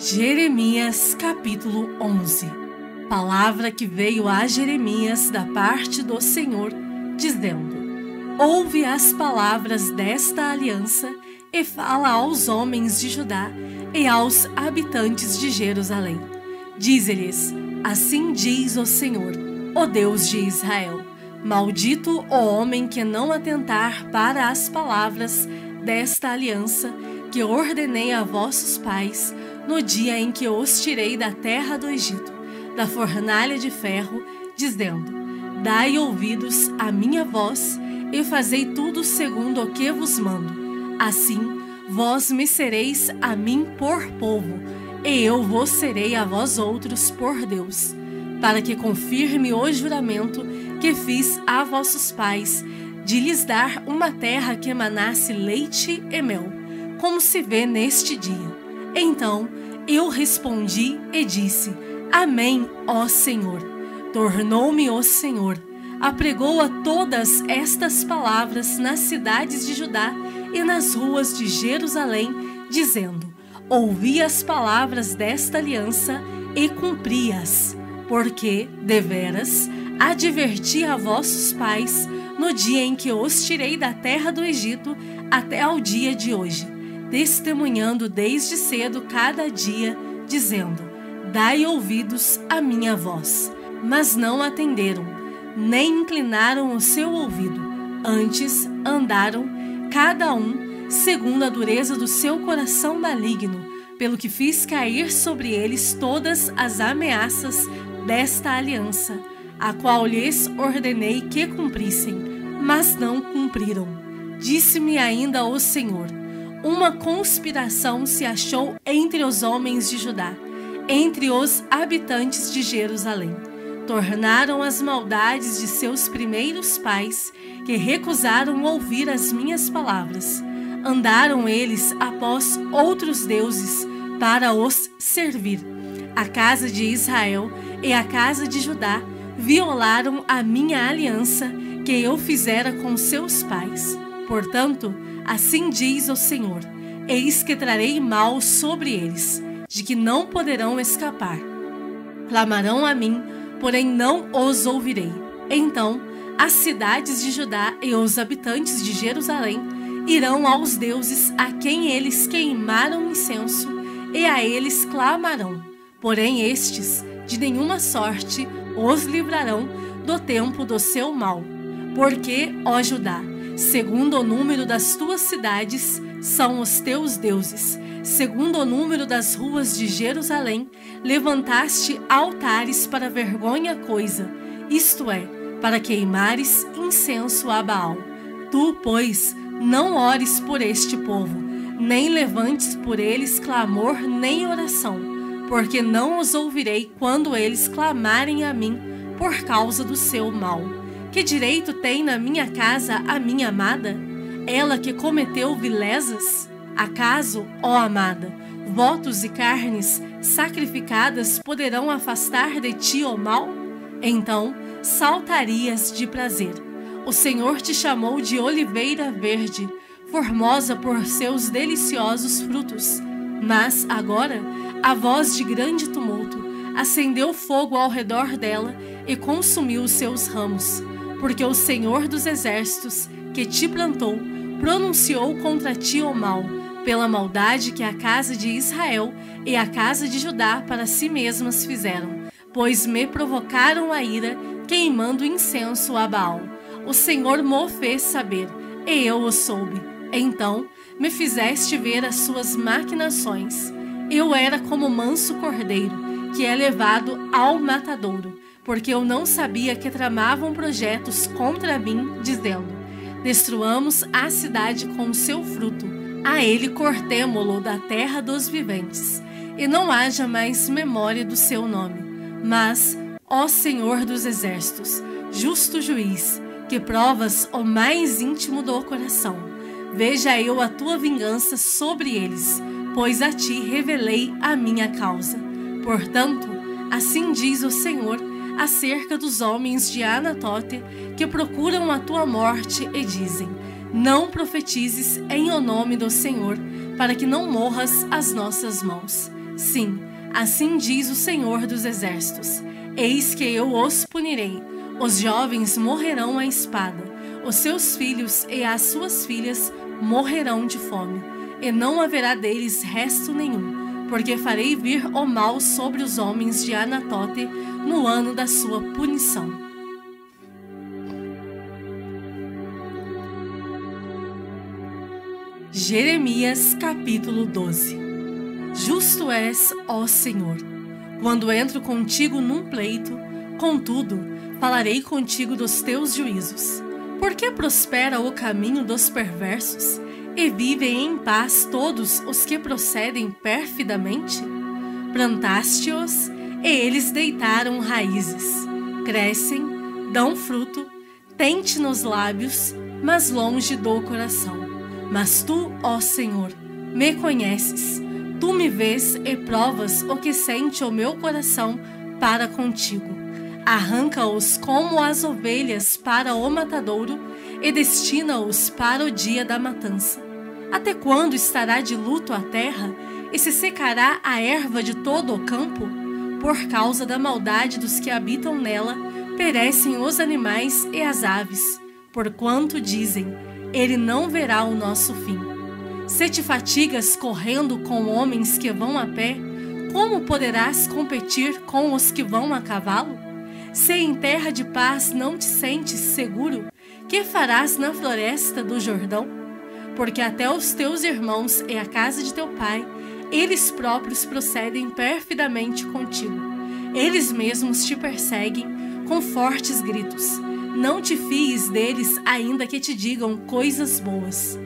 Jeremias capítulo 11. Palavra que veio a Jeremias da parte do Senhor, dizendo: Ouve as palavras desta aliança e fala aos homens de Judá e aos habitantes de Jerusalém. Dize-lhes: Assim diz o Senhor, o Deus de Israel: Maldito o homem que não atentar para as palavras desta aliança que ordenei a vossos pais no dia em que os tirei da terra do Egito, da fornalha de ferro, dizendo: Dai ouvidos à minha voz e fazei tudo segundo o que vos mando. Assim, vós me sereis a mim por povo, e eu vos serei a vós outros por Deus, para que confirme o juramento que fiz a vossos pais, de lhes dar uma terra que emanasse leite e mel, como se vê neste dia. Então eu respondi e disse: Amém, ó Senhor. Tornou-me o Senhor, apregoa todas estas palavras nas cidades de Judá e nas ruas de Jerusalém, dizendo: Ouvi as palavras desta aliança e cumpri-as, porque, deveras, adverti a vossos pais no dia em que os tirei da terra do Egito até ao dia de hoje, testemunhando desde cedo cada dia, dizendo: Dai ouvidos à minha voz. Mas não atenderam, nem inclinaram o seu ouvido. Antes andaram, cada um, segundo a dureza do seu coração maligno, pelo que fiz cair sobre eles todas as ameaças desta aliança, a qual lhes ordenei que cumprissem, mas não cumpriram. Disse-me ainda o Senhor: Uma conspiração se achou entre os homens de Judá, entre os habitantes de Jerusalém. Tornaram as maldades de seus primeiros pais, que recusaram ouvir as minhas palavras. Andaram eles após outros deuses para os servir. A casa de Israel e a casa de Judá violaram a minha aliança que eu fizera com seus pais. Portanto, assim diz o Senhor: Eis que trarei mal sobre eles, de que não poderão escapar. Clamarão a mim, porém não os ouvirei. Então, as cidades de Judá e os habitantes de Jerusalém irão aos deuses a quem eles queimaram incenso, e a eles clamarão. Porém estes, de nenhuma sorte, os livrarão do tempo do seu mal. Porque, ó Judá, segundo o número das tuas cidades, são os teus deuses. Segundo o número das ruas de Jerusalém, levantaste altares para vergonha coisa, isto é, para queimares incenso a Baal. Tu, pois, não ores por este povo, nem levantes por eles clamor nem oração, porque não os ouvirei quando eles clamarem a mim por causa do seu mal. Que direito tem na minha casa a minha amada, ela que cometeu vilezas? Acaso, ó amada, votos e carnes sacrificadas poderão afastar de ti o mal? Então saltarias de prazer. O Senhor te chamou de oliveira verde, formosa por seus deliciosos frutos. Mas agora, a voz de grande tumulto acendeu fogo ao redor dela e consumiu os seus ramos. Porque o Senhor dos exércitos, que te plantou, pronunciou contra ti o mal, pela maldade que a casa de Israel e a casa de Judá para si mesmas fizeram, pois me provocaram a ira, queimando incenso a Baal. O Senhor mo fez saber, e eu o soube. Então me fizeste ver as suas maquinações. Eu era como manso cordeiro, que é levado ao matadouro, porque eu não sabia que tramavam projetos contra mim, dizendo: Destruamos a cidade com o seu fruto, a ele cortemo-lo da terra dos viventes, e não haja mais memória do seu nome. Mas, ó Senhor dos exércitos, justo juiz, que provas o mais íntimo do coração, veja eu a tua vingança sobre eles, pois a ti revelei a minha causa. Portanto, assim diz o Senhor acerca dos homens de Anatote, que procuram a tua morte e dizem: Não profetizes em o nome do Senhor, para que não morras às nossas mãos. Sim, assim diz o Senhor dos Exércitos: eis que eu os punirei. Os jovens morrerão à espada, os seus filhos e as suas filhas morrerão de fome, e não haverá deles resto nenhum, porque farei vir o mal sobre os homens de Anatote no ano da sua punição. Jeremias capítulo 12. Justo és, ó Senhor, quando entro contigo num pleito, contudo, falarei contigo dos teus juízos. Por que prospera o caminho dos perversos, e vivem em paz todos os que procedem perfidamente? Plantaste-os, e eles deitaram raízes. Crescem, dão fruto, têm-te nos lábios, mas longe do coração. Mas tu, ó Senhor, me conheces. Tu me vês e provas o que sente o meu coração para contigo. Arranca-os como as ovelhas para o matadouro e destina-os para o dia da matança. Até quando estará de luto a terra e se secará a erva de todo o campo? Por causa da maldade dos que habitam nela, perecem os animais e as aves, porquanto dizem: ele não verá o nosso fim. Se te fatigas correndo com homens que vão a pé, como poderás competir com os que vão a cavalo? Se em terra de paz não te sentes seguro, que farás na floresta do Jordão? Porque até os teus irmãos e a casa de teu pai, eles próprios procedem perfidamente contigo. Eles mesmos te perseguem com fortes gritos. Não te fies deles, ainda que te digam coisas boas.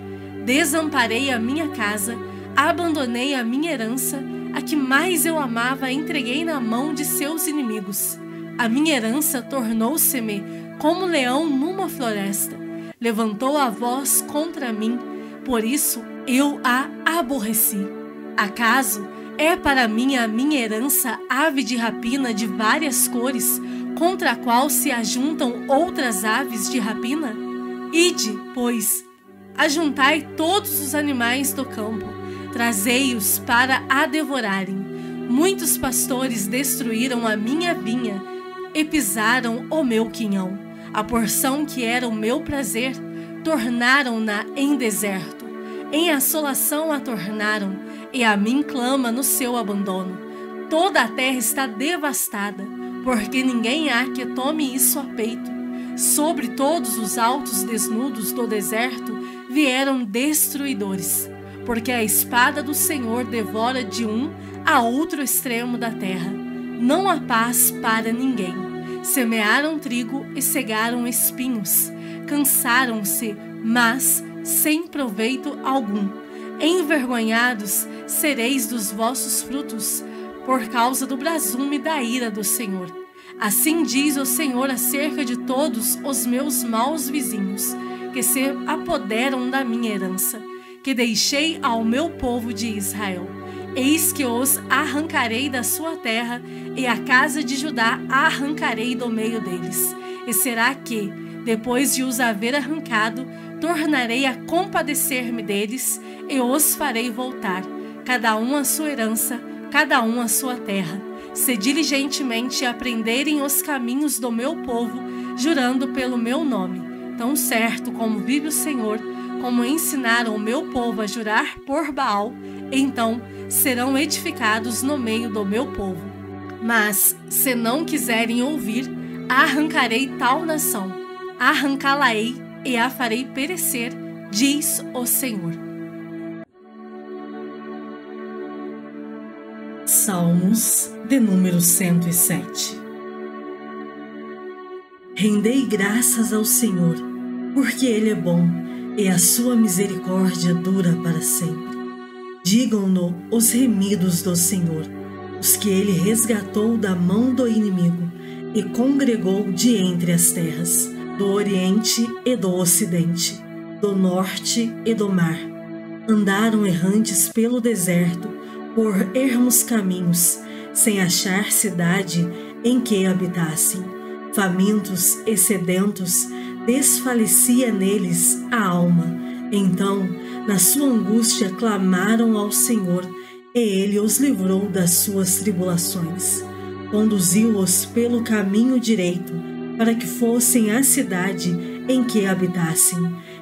Desamparei a minha casa, abandonei a minha herança, a que mais eu amava entreguei na mão de seus inimigos. A minha herança tornou-se-me como leão numa floresta. Levantou a voz contra mim, por isso eu a aborreci. Acaso é para mim a minha herança ave de rapina de várias cores, contra a qual se ajuntam outras aves de rapina? Ide, pois, ajuntai todos os animais do campo, trazei-os para a devorarem. Muitos pastores destruíram a minha vinha e pisaram o meu quinhão. A porção que era o meu prazer, tornaram-na em deserto. Em assolação a tornaram, e a mim clama no seu abandono. Toda a terra está devastada, porque ninguém há que tome isso a peito. Sobre todos os altos desnudos do deserto vieram destruidores, porque a espada do Senhor devora de um a outro extremo da terra. Não há paz para ninguém. Semearam trigo e cegaram espinhos. Cansaram-se, mas sem proveito algum. Envergonhados sereis dos vossos frutos, por causa do brasume da ira do Senhor. Assim diz o Senhor acerca de todos os meus maus vizinhos, que se apoderam da minha herança, que deixei ao meu povo de Israel. Eis que os arrancarei da sua terra, e a casa de Judá a arrancarei do meio deles. E será que, depois de os haver arrancado, tornarei a compadecer-me deles, e os farei voltar, cada um a sua herança, cada um a sua terra, se diligentemente aprenderem os caminhos do meu povo, jurando pelo meu nome. Tão certo como vive o Senhor, como ensinaram o meu povo a jurar por Baal, então serão edificados no meio do meu povo. Mas, se não quiserem ouvir, arrancarei tal nação, arrancá-la-ei e a farei perecer, diz o Senhor. Salmos de número 107. Rendei graças ao Senhor, porque Ele é bom, e a sua misericórdia dura para sempre. Digam-no os remidos do Senhor, os que Ele resgatou da mão do inimigo e congregou de entre as terras, do Oriente e do Ocidente, do Norte e do mar. Andaram errantes pelo deserto, por ermos caminhos, sem achar cidade em que habitassem. Famintos e sedentos, desfalecia neles a alma. Então, na sua angústia, clamaram ao Senhor, e ele os livrou das suas tribulações. Conduziu-os pelo caminho direito, para que fossem à cidade em que habitassem.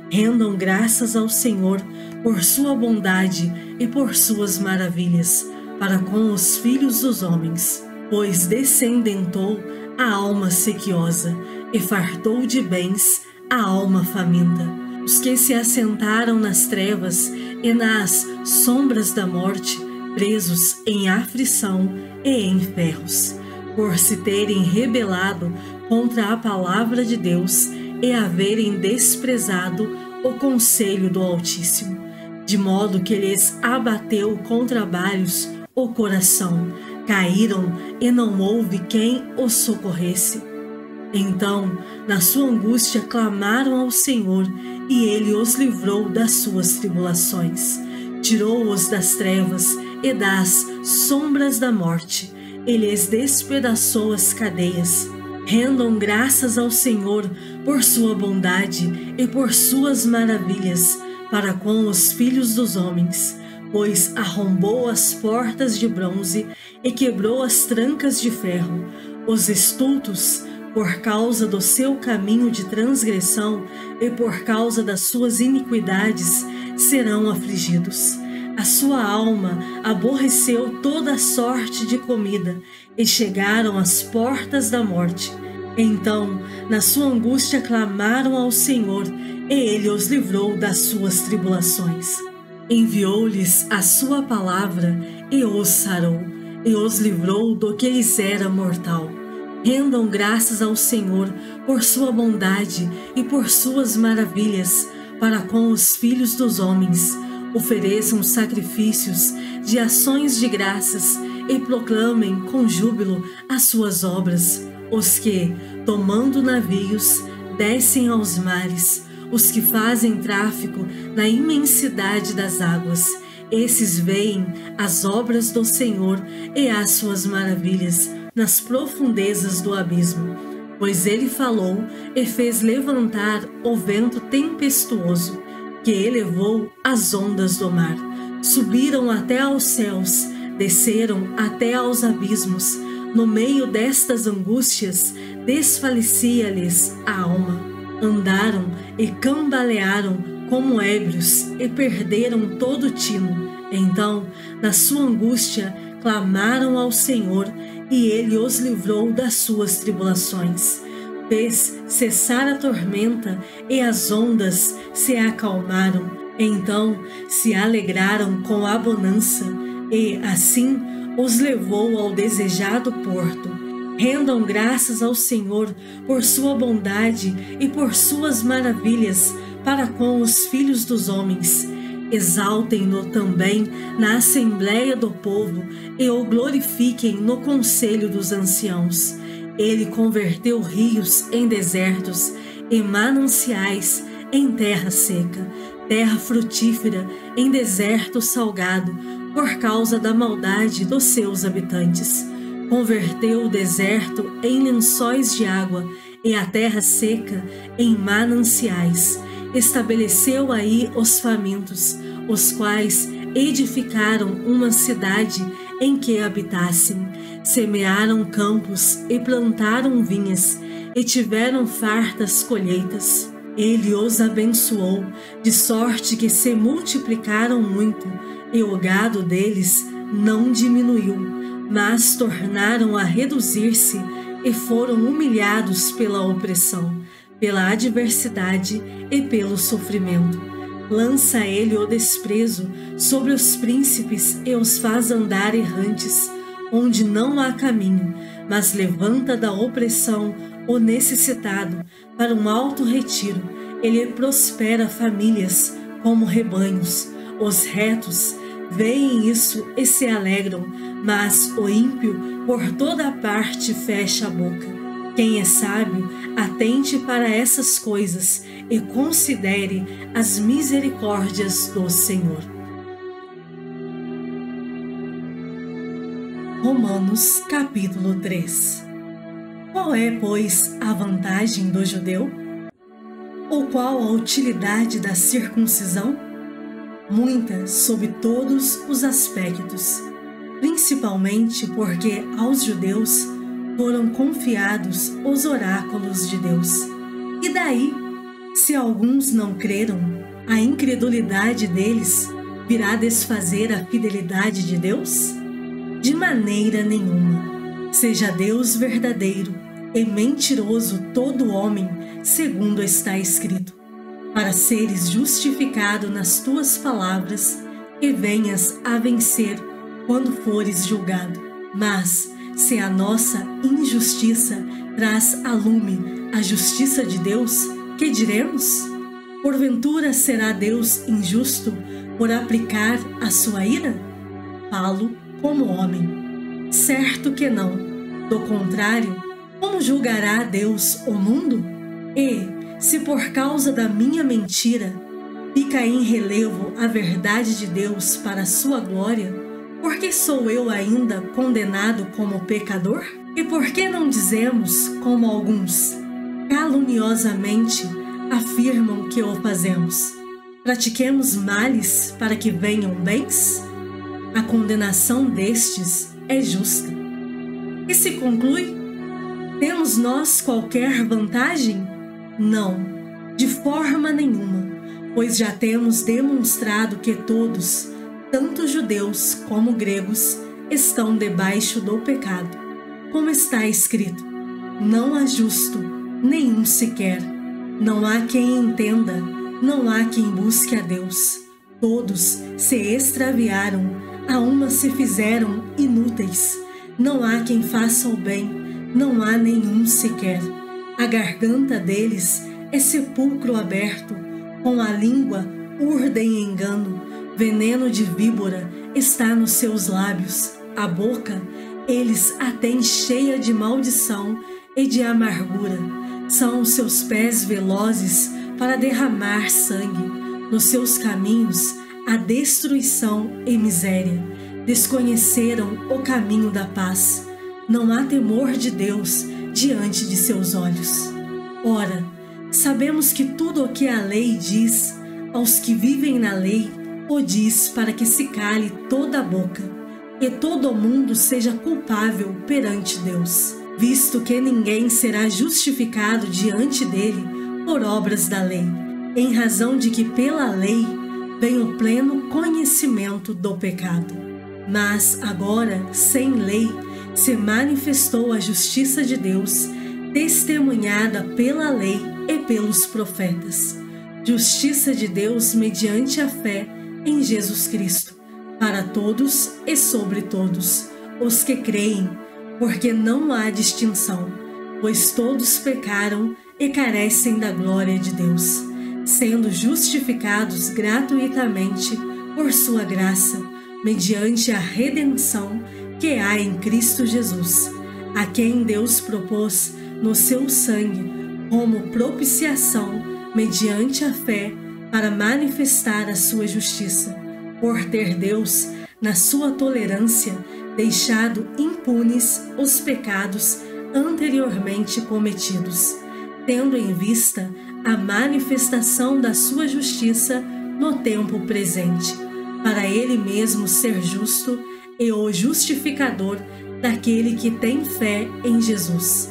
Rendam graças ao Senhor por sua bondade e por suas maravilhas, para com os filhos dos homens. Pois descendentou a alma sequiosa, e fartou de bens a alma faminta. Os que se assentaram nas trevas e nas sombras da morte, presos em aflição e em ferros, por se terem rebelado contra a palavra de Deus e haverem desprezado o conselho do Altíssimo, de modo que lhes abateu com trabalhos o coração, caíram e não houve quem os socorresse. Então, na sua angústia, clamaram ao Senhor, e ele os livrou das suas tribulações. Tirou-os das trevas e das sombras da morte, e lhes despedaçou as cadeias. Rendam graças ao Senhor por sua bondade e por suas maravilhas, para com os filhos dos homens, pois arrombou as portas de bronze e quebrou as trancas de ferro. Os estultos, por causa do seu caminho de transgressão e por causa das suas iniquidades, serão afligidos. A sua alma aborreceu toda sorte de comida, e chegaram às portas da morte. Então, na sua angústia, clamaram ao Senhor, e ele os livrou das suas tribulações. Enviou-lhes a sua palavra, e os sarou, e os livrou do que lhes era mortal. Rendam graças ao Senhor por sua bondade e por suas maravilhas, para com os filhos dos homens. Ofereçam sacrifícios de ações de graças e proclamem com júbilo as suas obras. Os que, tomando navios, descem aos mares, os que fazem tráfico na imensidade das águas. Esses veem as obras do Senhor e as suas maravilhas nas profundezas do abismo. Pois ele falou e fez levantar o vento tempestuoso, que elevou as ondas do mar. Subiram até aos céus, desceram até aos abismos. No meio destas angústias, desfalecia-lhes a alma. Andaram e cambalearam como ébrios e perderam todo o tino. Então, na sua angústia, clamaram ao Senhor, e ele os livrou das suas tribulações. Fez cessar a tormenta, e as ondas se acalmaram. Então se alegraram com a bonança, e assim os levou ao desejado porto. Rendam graças ao Senhor por sua bondade e por suas maravilhas para com os filhos dos homens. Exaltem-no também na assembleia do povo e o glorifiquem no conselho dos anciãos. Ele converteu rios em desertos e mananciais em terra seca, terra frutífera em deserto salgado, por causa da maldade dos seus habitantes. Converteu o deserto em lençóis de água e a terra seca em mananciais. Estabeleceu aí os famintos, os quais edificaram uma cidade em que habitassem. Semearam campos e plantaram vinhas, e tiveram fartas colheitas. Ele os abençoou, de sorte que se multiplicaram muito, e o gado deles não diminuiu, mas tornaram a reduzir-se e foram humilhados pela opressão, pela adversidade e pelo sofrimento. Lança ele o desprezo sobre os príncipes e os faz andar errantes, onde não há caminho, mas levanta da opressão o necessitado para um alto retiro. Ele prospera famílias como rebanhos. Os retos veem isso e se alegram, mas o ímpio por toda parte fecha a boca. Quem é sábio, atente para essas coisas e considere as misericórdias do Senhor. Romanos capítulo 3. Qual é, pois, a vantagem do judeu? Ou qual a utilidade da circuncisão? muita sob todos os aspectos, principalmente porque aos judeus foram confiados os oráculos de Deus. E daí, se alguns não creram, a incredulidade deles virá desfazer a fidelidade de Deus? De maneira nenhuma. Seja Deus verdadeiro e mentiroso todo homem, segundo está escrito, para seres justificado nas tuas palavras e venhas a vencer quando fores julgado. Mas, se a nossa injustiça traz a lume a justiça de Deus, que diremos? Porventura será Deus injusto por aplicar a sua ira? Falo como homem. Certo que não. Do contrário, como julgará Deus o mundo? E, se por causa da minha mentira fica em relevo a verdade de Deus para a sua glória, por que sou eu ainda condenado como pecador? E por que não dizemos, como alguns, caluniosamente afirmam que o fazemos? Pratiquemos males para que venham bens? A condenação destes é justa. E se conclui? Temos nós qualquer vantagem? Não, de forma nenhuma, pois já temos demonstrado que todos, tanto judeus como gregos, estão debaixo do pecado. Como está escrito, não há justo, nenhum sequer. Não há quem entenda, não há quem busque a Deus. Todos se extraviaram, a uma se fizeram inúteis. Não há quem faça o bem, não há nenhum sequer. A garganta deles é sepulcro aberto, com a língua urdem engano, veneno de víbora está nos seus lábios. A boca eles a têm cheia de maldição e de amargura. São os seus pés velozes para derramar sangue. Nos seus caminhos a destruição e miséria. Desconheceram o caminho da paz. Não há temor de Deus diante de seus olhos. Ora, sabemos que tudo o que a lei diz aos que vivem na lei, o diz para que se cale toda a boca, e todo o mundo seja culpável perante Deus, visto que ninguém será justificado diante dele por obras da lei, em razão de que pela lei vem o pleno conhecimento do pecado. Mas agora, sem lei, se manifestou a justiça de Deus, testemunhada pela lei e pelos profetas. Justiça de Deus mediante a fé em Jesus Cristo, para todos e sobre todos os que creem, porque não há distinção, pois todos pecaram e carecem da glória de Deus, sendo justificados gratuitamente por sua graça, mediante a redenção que há em Cristo Jesus, a quem Deus propôs no seu sangue como propiciação mediante a fé para manifestar a sua justiça, por ter Deus, na sua tolerância, deixado impunes os pecados anteriormente cometidos, tendo em vista a manifestação da sua justiça no tempo presente, para ele mesmo ser justo e o justificador daquele que tem fé em Jesus.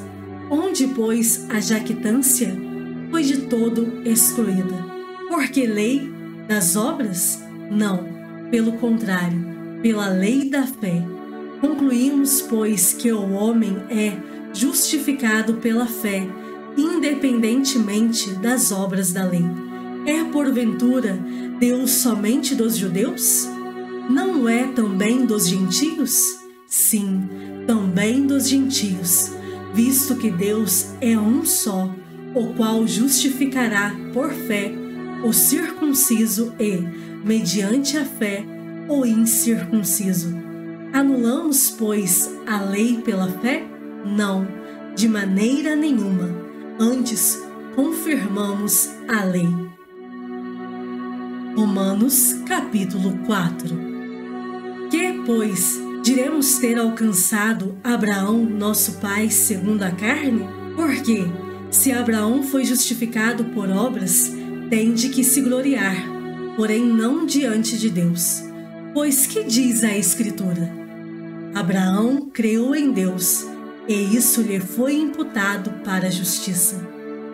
Onde, pois, a jactância foi de todo excluída. Porque lei das obras? Não, pelo contrário, pela lei da fé. Concluímos, pois, que o homem é justificado pela fé, independentemente das obras da lei. É, porventura, Deus somente dos judeus? Não é também dos gentios? Sim, também dos gentios, visto que Deus é um só, o qual justificará por fé o circunciso e, mediante a fé, o incircunciso. Anulamos, pois, a lei pela fé? Não, de maneira nenhuma. Antes, confirmamos a lei. Romanos, capítulo 4. Que, pois, diremos ter alcançado Abraão, nosso pai, segundo a carne? Porque, se Abraão foi justificado por obras, tem de que se gloriar, porém não diante de Deus. Pois que diz a Escritura? Abraão creu em Deus, e isso lhe foi imputado para a justiça.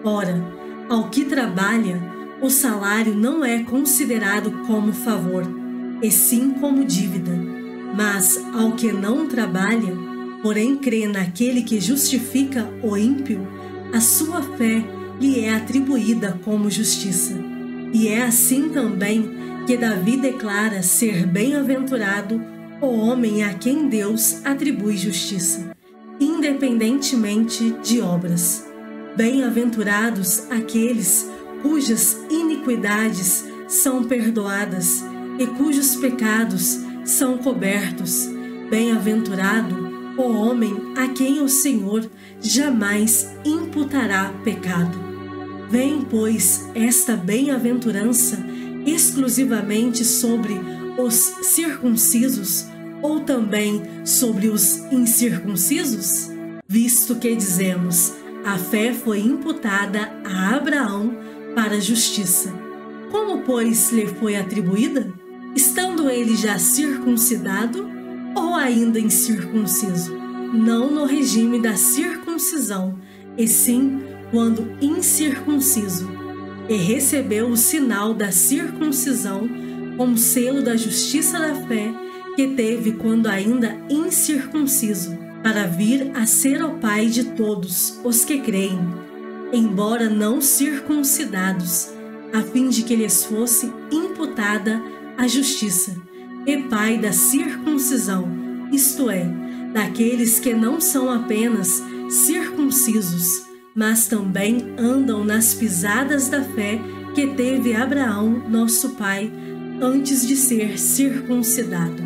Ora, ao que trabalha, o salário não é considerado como favor, e sim como dívida. Mas ao que não trabalha, porém crê naquele que justifica o ímpio, a sua fé lhe é atribuída como justiça. E é assim também que Davi declara ser bem-aventurado o homem a quem Deus atribui justiça, independentemente de obras. Bem-aventurados aqueles cujas iniquidades são perdoadas e cujos pecados são cobertos. Bem-aventurado o homem a quem o Senhor jamais imputará pecado. Vem, pois, esta bem-aventurança exclusivamente sobre os circuncisos ou também sobre os incircuncisos? Visto que dizemos, a fé foi imputada a Abraão para a justiça. Como, pois, lhe foi atribuída? Estando ele já circuncidado ou ainda incircunciso? Não no regime da circuncisão, e sim quando incircunciso, e recebeu o sinal da circuncisão como selo da justiça da fé que teve quando ainda incircunciso, para vir a ser o pai de todos os que creem, embora não circuncidados, a fim de que lhes fosse imputada a justiça, e pai da circuncisão, isto é, daqueles que não são apenas circuncisos, mas também andam nas pisadas da fé que teve Abraão, nosso pai, antes de ser circuncidado.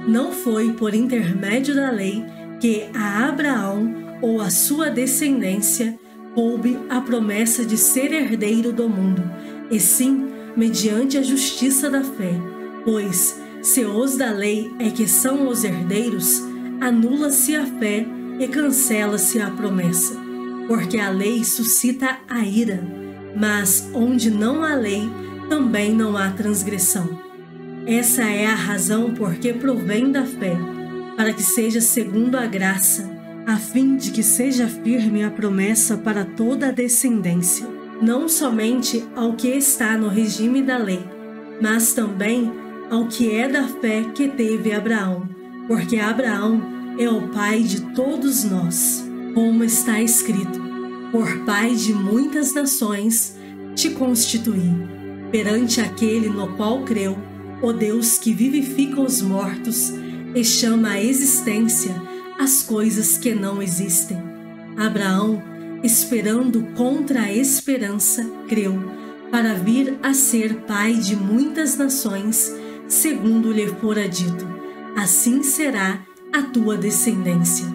Não foi por intermédio da lei que a Abraão ou a sua descendência coube a promessa de ser herdeiro do mundo, e sim mediante a justiça da fé, pois, se os da lei é que são os herdeiros, anula-se a fé e cancela-se a promessa, porque a lei suscita a ira, mas onde não há lei, também não há transgressão. Essa é a razão por que provém da fé, para que seja segundo a graça, a fim de que seja firme a promessa para toda a descendência, não somente ao que está no regime da lei, mas também ao que é da fé que teve Abraão, porque Abraão é o pai de todos nós, como está escrito: por pai de muitas nações te constituí, perante aquele no qual creu, o Deus que vivifica os mortos e chama à existência as coisas que não existem. Abraão, esperando contra a esperança, creu, para vir a ser pai de muitas nações, segundo lhe fora dito: assim será a tua descendência.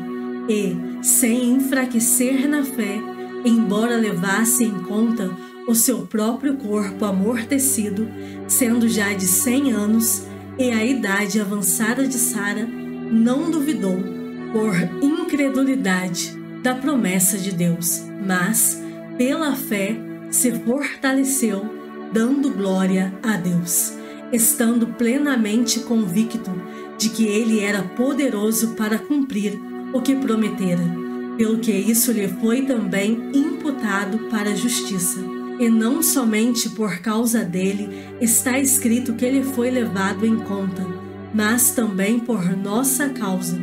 E, sem enfraquecer na fé, embora levasse em conta o seu próprio corpo amortecido, sendo já de 100 anos, e a idade avançada de Sara, não duvidou, por incredulidade, da promessa de Deus, mas, pela fé, se fortaleceu, dando glória a Deus, estando plenamente convicto de que ele era poderoso para cumprir o que prometera, pelo que isso lhe foi também imputado para a justiça. E não somente por causa dele está escrito que ele foi levado em conta, mas também por nossa causa,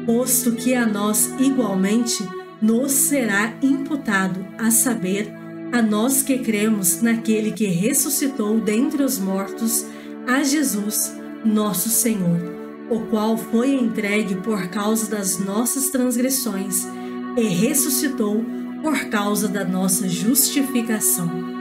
posto que a nós igualmente nos será imputado, a saber, a nós que cremos naquele que ressuscitou dentre os mortos, a Jesus, nosso Senhor, o qual foi entregue por causa das nossas transgressões e ressuscitou por causa da nossa justificação.